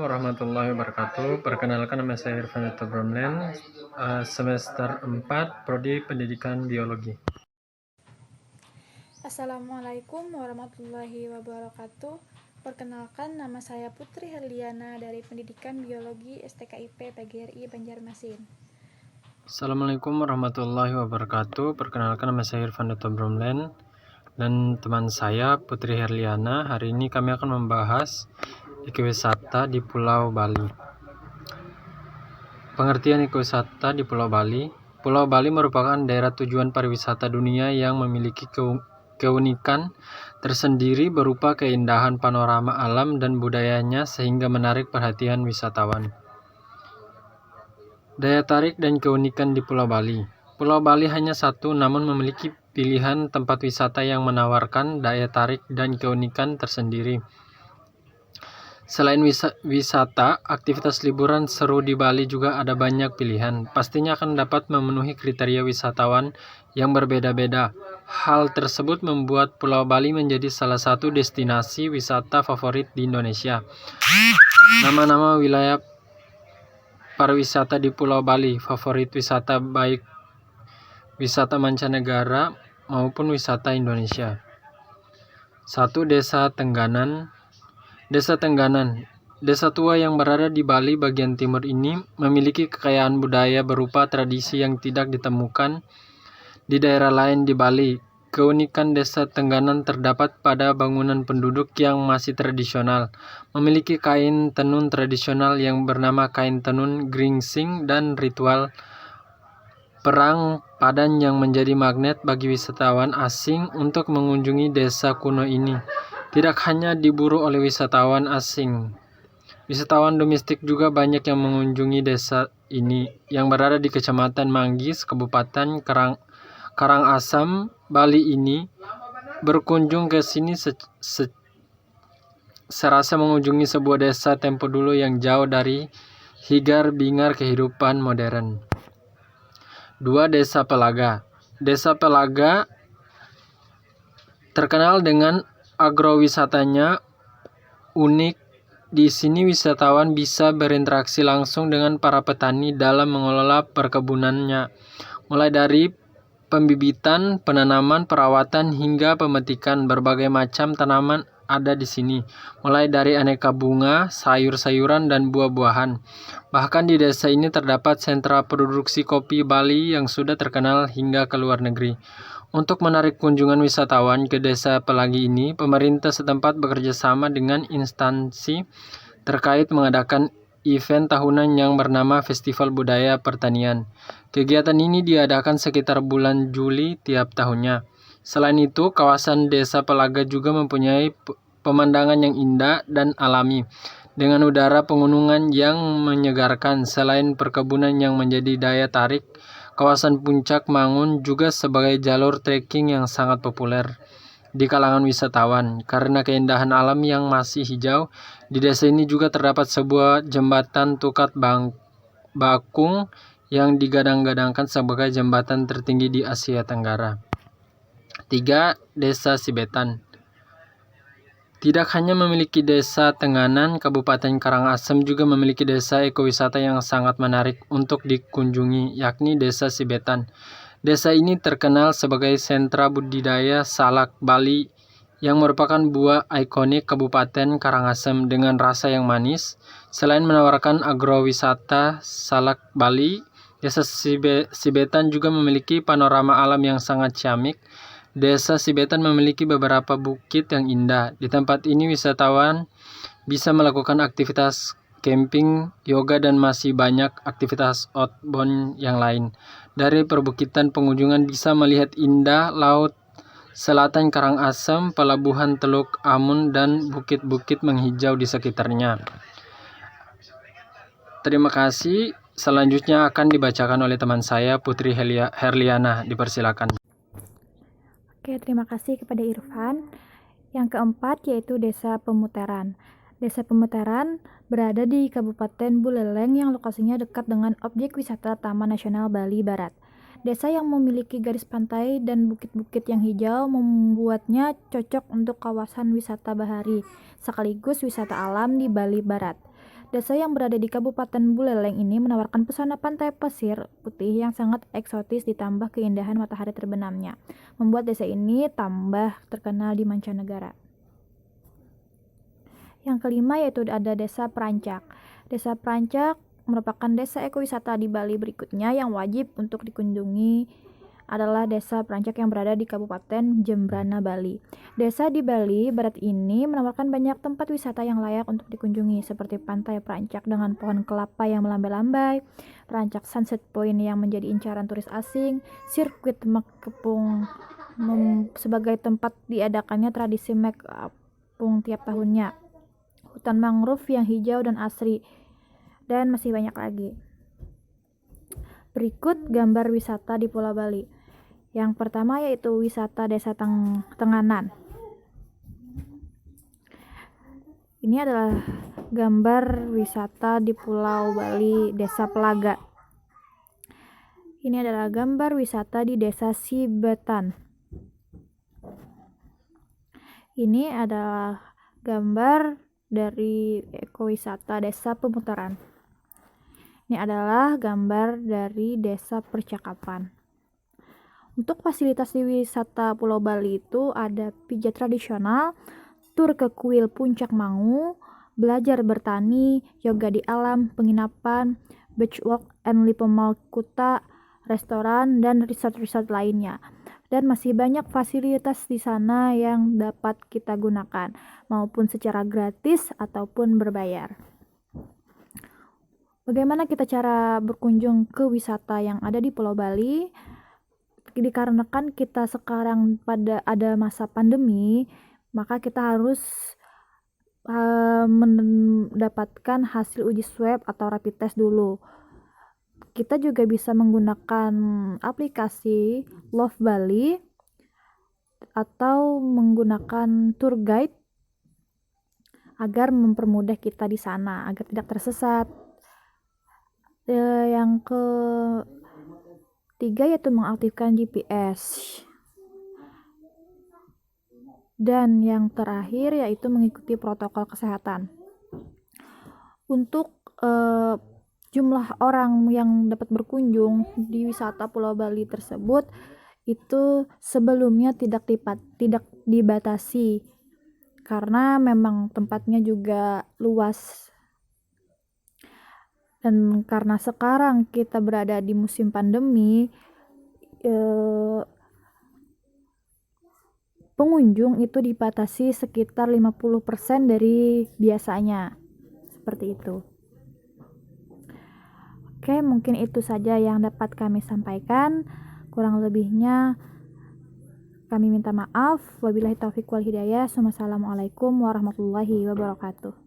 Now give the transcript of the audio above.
warahmatullahi wabarakatuh. Perkenalkan, nama saya Irfan Bromlen, semester 4, Prodi Pendidikan Biologi. Assalamualaikum warahmatullahi wabarakatuh. Perkenalkan, nama saya Putri Herliana dari Pendidikan Biologi STKIP PGRI Banjarmasin. Assalamualaikum warahmatullahi wabarakatuh. Perkenalkan, nama saya Irfan Bromlen dan teman saya Putri Herliana. Hari ini kami akan membahas ekowisata di Pulau Bali. Pengertian ekowisata di Pulau Bali. Pulau Bali merupakan daerah tujuan pariwisata dunia yang memiliki keunikan tersendiri berupa keindahan panorama alam dan budayanya sehingga menarik perhatian wisatawan. Daya tarik dan keunikan di Pulau Bali. Pulau Bali hanya satu, namun memiliki pilihan tempat wisata yang menawarkan daya tarik dan keunikan tersendiri. Selain wisata, aktivitas liburan seru di Bali juga ada banyak pilihan. Pastinya akan dapat memenuhi kriteria wisatawan yang berbeda-beda. Hal tersebut membuat Pulau Bali menjadi salah satu destinasi wisata favorit di Indonesia. Nama-nama wilayah pariwisata di Pulau Bali, favorit wisata baik wisata mancanegara maupun wisata Indonesia. 1. Desa Tengganan. Desa Tengganan, desa tua yang berada di Bali bagian timur ini memiliki kekayaan budaya berupa tradisi yang tidak ditemukan di daerah lain di Bali. Keunikan desa Tengganan terdapat pada bangunan penduduk yang masih tradisional, memiliki kain tenun tradisional yang bernama kain tenun Gringsing dan ritual perang padan yang menjadi magnet bagi wisatawan asing untuk mengunjungi desa kuno ini. Tidak hanya diburu oleh wisatawan asing, wisatawan domestik juga banyak yang mengunjungi desa ini yang berada di Kecamatan Manggis, Kabupaten Karangasem, Bali ini. Berkunjung ke sini serasa mengunjungi sebuah desa tempo dulu yang jauh dari higar-bingar kehidupan modern. 2. Desa Pelaga. Desa Pelaga terkenal dengan agrowisatanya unik. Di sini wisatawan bisa berinteraksi langsung dengan para petani dalam mengelola perkebunannya, mulai dari pembibitan, penanaman, perawatan hingga pemetikan. Berbagai macam tanaman ada di sini, mulai dari aneka bunga, sayur-sayuran, dan buah-buahan. Bahkan di desa ini terdapat sentra produksi kopi Bali yang sudah terkenal hingga ke luar negeri. Untuk menarik kunjungan wisatawan ke desa Pelagi ini, pemerintah setempat bekerja sama dengan instansi terkait mengadakan event tahunan yang bernama Festival Budaya Pertanian. Kegiatan ini diadakan sekitar bulan Juli tiap tahunnya. Selain itu, kawasan desa Pelaga juga mempunyai pemandangan yang indah dan alami, dengan udara pegunungan yang menyegarkan. Selain perkebunan yang menjadi daya tarik, kawasan Puncak Mangun juga sebagai jalur trekking yang sangat populer di kalangan wisatawan. Karena keindahan alam yang masih hijau, di desa ini juga terdapat sebuah jembatan Tukat Bakung yang digadang-gadangkan sebagai jembatan tertinggi di Asia Tenggara. 3. Desa Sibetan. Tidak hanya memiliki desa Tenganan, Kabupaten Karangasem juga memiliki desa ekowisata yang sangat menarik untuk dikunjungi, yakni Desa Sibetan. Desa ini terkenal sebagai sentra budidaya salak Bali yang merupakan buah ikonik Kabupaten Karangasem dengan rasa yang manis. Selain menawarkan agrowisata salak Bali, Desa Sibetan juga memiliki panorama alam yang sangat ciamik. Desa Sibetan memiliki beberapa bukit yang indah. Di tempat ini wisatawan bisa melakukan aktivitas camping, yoga, dan masih banyak aktivitas outbound yang lain. Dari perbukitan pengunjungan bisa melihat indah laut selatan Karangasem, pelabuhan Teluk Amun, dan bukit-bukit menghijau di sekitarnya. Terima kasih. Selanjutnya akan dibacakan oleh teman saya Putri Herliana. Dipersilakan. Oke, terima kasih kepada Irfan. Yang keempat yaitu Desa Pemutaran. Desa Pemutaran berada di Kabupaten Buleleng yang lokasinya dekat dengan objek wisata Taman Nasional Bali Barat. Desa yang memiliki garis pantai dan bukit-bukit yang hijau membuatnya cocok untuk kawasan wisata bahari, sekaligus wisata alam di Bali Barat. Desa yang berada di Kabupaten Buleleng ini menawarkan pesona pantai pasir putih yang sangat eksotis ditambah keindahan matahari terbenamnya, membuat desa ini tambah terkenal di mancanegara. Yang kelima yaitu ada Desa Perancak. Desa Perancak merupakan desa ekowisata di Bali berikutnya yang wajib untuk dikunjungi adalah Desa Perancak yang berada di Kabupaten Jembrana, Bali. Desa di Bali Barat ini menawarkan banyak tempat wisata yang layak untuk dikunjungi seperti Pantai Perancak dengan pohon kelapa yang melambai-lambai, Perancak Sunset Point yang menjadi incaran turis asing, sirkuit Makepung sebagai tempat diadakannya tradisi Makepung tiap tahunnya, hutan mangrove yang hijau dan asri, dan masih banyak lagi. Berikut gambar wisata di Pulau Bali. Yang pertama yaitu wisata Desa Tenganan. Ini adalah gambar wisata di Pulau Bali, Desa Pelaga. Ini adalah gambar wisata di Desa Sibetan. Ini adalah gambar dari ekowisata Desa Pemutaran. Ini adalah gambar dari Desa Percakapan. Untuk fasilitas di wisata Pulau Bali itu ada pijat tradisional, tur ke kuil Puncak Mangu, belajar bertani, yoga di alam, penginapan, beach walk and Lipomal Kuta, restoran, dan resort-resort lainnya. Dan masih banyak fasilitas di sana yang dapat kita gunakan, maupun secara gratis ataupun berbayar. Bagaimana kita cara berkunjung ke wisata yang ada di Pulau Bali? Dikarenakan kita sekarang ada masa pandemi, maka kita harus mendapatkan hasil uji swab atau rapid test dulu. Kita juga bisa menggunakan aplikasi Love Bali atau menggunakan tour guide agar mempermudah kita di sana agar tidak tersesat. Yang ketiga yaitu mengaktifkan GPS. Dan yang terakhir yaitu mengikuti protokol kesehatan. Untuk jumlah orang yang dapat berkunjung di wisata Pulau Bali tersebut itu sebelumnya tidak dibatasi karena memang tempatnya juga luas. Dan karena sekarang kita berada di musim pandemi, pengunjung itu dibatasi sekitar 50% dari biasanya. Seperti itu. Oke, mungkin itu saja yang dapat kami sampaikan. Kurang lebihnya kami minta maaf. Wabillahi taufiq wal hidayah. Wassalamualaikum warahmatullahi wabarakatuh.